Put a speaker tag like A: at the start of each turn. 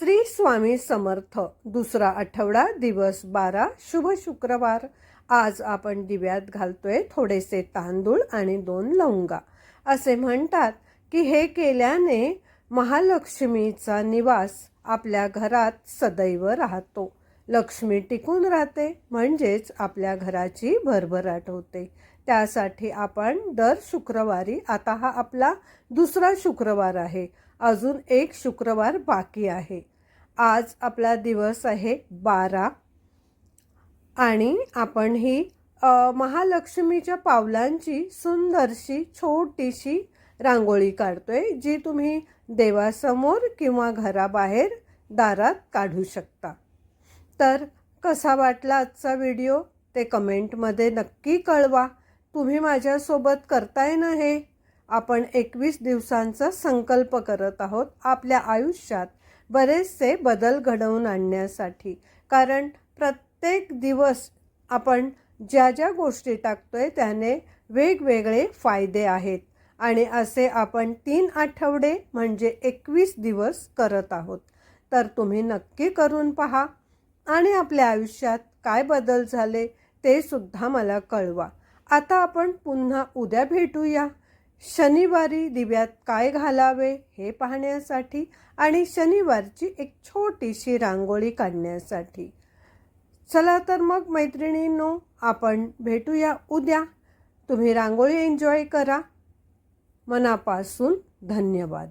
A: श्री स्वामी समर्थ. दुसरा आठवडा, दिवस 12, शुभ शुक्रवार. आज आपण दिव्यात घालतोय थोडेसे तांदूळ आणि 2 लवंगा. असे म्हणतात की हे केल्याने महालक्ष्मीचा निवास आपल्या घरात सदैव राहतो. लक्ष्मी टिकून राहते, म्हणजेच आपल्या घराची भरभराट होते. त्यासाठी आपण दर शुक्रवारी, आता हा आपला दुसरा शुक्रवार आहे, अजून एक शुक्रवार बाकी आहे. आज आपला दिवस आहे 12 आणि आपण ही महालक्ष्मीच्या पावलांची सुंदरशी छोटीशी रांगोळी काढतोय, जी तुम्ही देवासमोर किंवा घराबाहेर दारात काढू शकता. तर कसा वाटला आजचा व्हिडिओ ते कमेंटमध्ये नक्की कळवा. तुम्ही माझ्यासोबत करताय ना हे. आपण 21 दिवसांचा संकल्प करत आहोत आपल्या आयुष्यात बरेचसे बदल घडवून आणण्यासाठी. कारण प्रत्येक दिवस आपण ज्या ज्या गोष्टी टाकतोय त्याने वेगवेगळे फायदे आहेत आणि असे आपण 3 आठवडे म्हणजे 21 दिवस करत आहोत. तर तुम्ही नक्की करून पहा आणि आपल्या आयुष्यात काय बदल झाले ते सुद्धा मला कळवा. आता आपण पुन्हा उद्या भेटूया शनिवारी दिव्यात काय घालावे हे पाहण्यासाठी आणि शनिवारची एक छोटीशी रांगोळी काढण्यासाठी. चला तर मग मैत्रिणींनो, आपण भेटूया उद्या. तुम्ही रांगोळी एन्जॉय करा. मनापासून धन्यवाद.